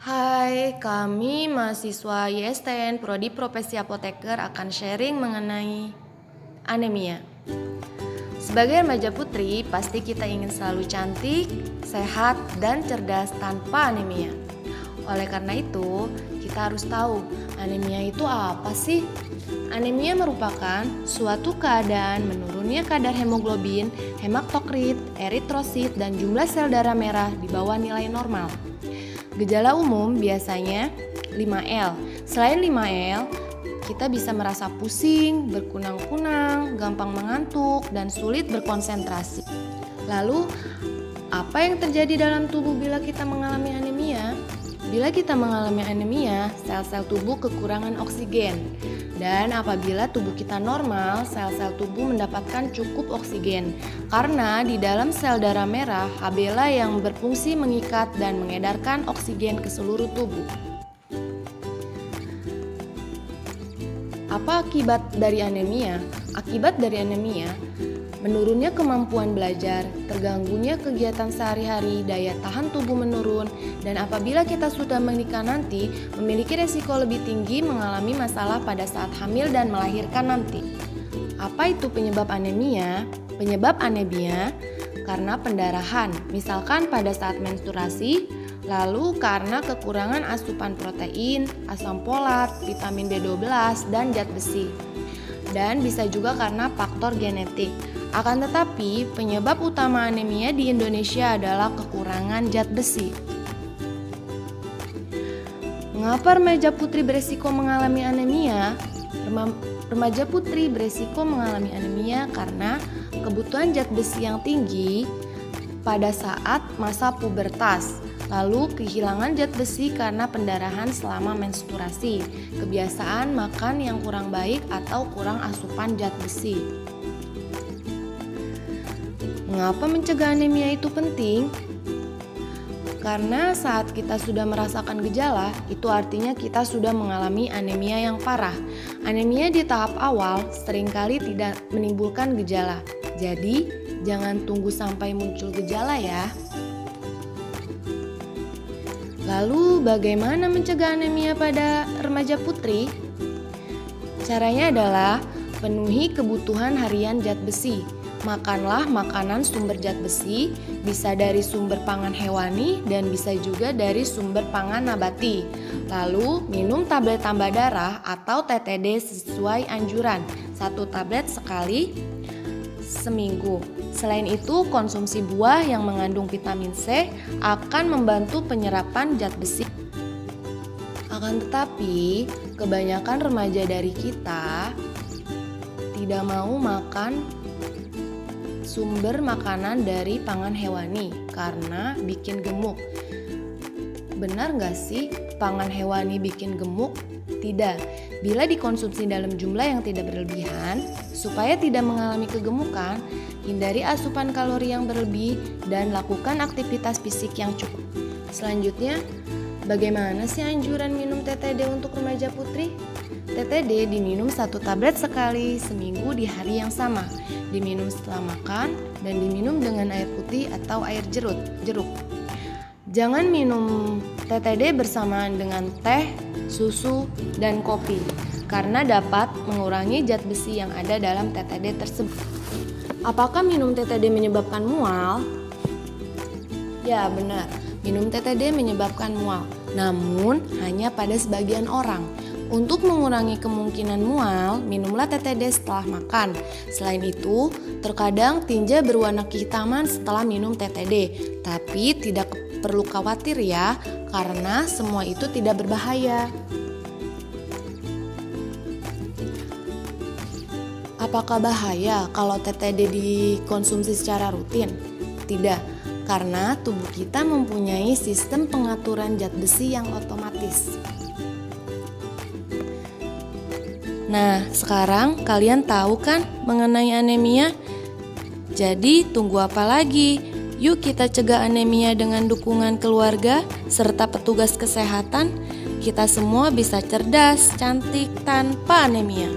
Hai, kami mahasiswa YSTN Prodi Profesi Apoteker akan sharing mengenai anemia. Sebagai remaja putri, pasti kita ingin selalu cantik, sehat, dan cerdas tanpa anemia. Oleh karena itu, kita harus tahu anemia itu apa sih? Anemia merupakan suatu keadaan menurunnya kadar hemoglobin, hematokrit, eritrosit, dan jumlah sel darah merah di bawah nilai normal. Gejala umum biasanya 5L. Selain 5L, kita bisa merasa pusing, berkunang-kunang, gampang mengantuk, dan sulit berkonsentrasi. Lalu, apa yang terjadi dalam tubuh bila kita mengalami anemia? Bila kita mengalami anemia, sel-sel tubuh kekurangan oksigen. Dan apabila tubuh kita normal, sel-sel tubuh mendapatkan cukup oksigen. Karena di dalam sel darah merah, HB lah yang berfungsi mengikat dan mengedarkan oksigen ke seluruh tubuh. Apa akibat dari anemia? Akibat dari anemia, menurunnya kemampuan belajar, terganggunya kegiatan sehari-hari, daya tahan tubuh menurun, dan apabila kita sudah menikah nanti, memiliki resiko lebih tinggi mengalami masalah pada saat hamil dan melahirkan nanti. Apa itu penyebab anemia? Penyebab anemia karena pendarahan, misalkan pada saat menstruasi, lalu karena kekurangan asupan protein, asam folat, vitamin B12, dan zat besi. Dan bisa juga karena faktor genetik. Akan tetapi, penyebab utama anemia di Indonesia adalah kekurangan zat besi. Mengapa remaja putri beresiko mengalami anemia? Remaja putri beresiko mengalami anemia karena kebutuhan zat besi yang tinggi pada saat masa pubertas. Lalu kehilangan zat besi karena pendarahan selama menstruasi, kebiasaan makan yang kurang baik atau kurang asupan zat besi. Mengapa mencegah anemia itu penting? Karena saat kita sudah merasakan gejala, itu artinya kita sudah mengalami anemia yang parah. Anemia di tahap awal seringkali tidak menimbulkan gejala. Jadi, jangan tunggu sampai muncul gejala ya. Lalu bagaimana mencegah anemia pada remaja putri? Caranya adalah penuhi kebutuhan harian zat besi. Makanlah makanan sumber zat besi, bisa dari sumber pangan hewani dan bisa juga dari sumber pangan nabati. Lalu minum tablet tambah darah atau TTD sesuai anjuran, 1 tablet sekali seminggu. Selain itu, konsumsi buah yang mengandung vitamin C akan membantu penyerapan zat besi. Akan tetapi, kebanyakan remaja dari kita tidak mau makan sumber makanan dari pangan hewani karena bikin gemuk. Benar nggak sih pangan hewani bikin gemuk? Tidak. Bila dikonsumsi dalam jumlah yang tidak berlebihan, supaya tidak mengalami kegemukan, hindari asupan kalori yang berlebih dan lakukan aktivitas fisik yang cukup. Selanjutnya, bagaimana sih anjuran minum TTD untuk remaja putri? TTD diminum 1 tablet sekali seminggu di hari yang sama, diminum setelah makan, dan diminum dengan air putih atau air jeruk. Jangan minum TTD bersamaan dengan teh, susu, dan kopi, karena dapat mengurangi zat besi yang ada dalam TTD tersebut. Apakah minum TTD menyebabkan mual? Ya, benar. Minum TTD menyebabkan mual, namun hanya pada sebagian orang. Untuk mengurangi kemungkinan mual, minumlah TTD setelah makan. Selain itu, terkadang tinja berwarna kehitaman setelah minum TTD, tapi tidak perlu khawatir ya, karena semua itu tidak berbahaya. Apakah bahaya kalau TTD dikonsumsi secara rutin? Tidak, karena tubuh kita mempunyai sistem pengaturan zat besi yang otomatis. Nah, sekarang kalian tahu kan mengenai anemia? Jadi, tunggu apa lagi? Yuk kita cegah anemia dengan dukungan keluarga serta petugas kesehatan. Kita semua bisa cerdas, cantik, tanpa anemia.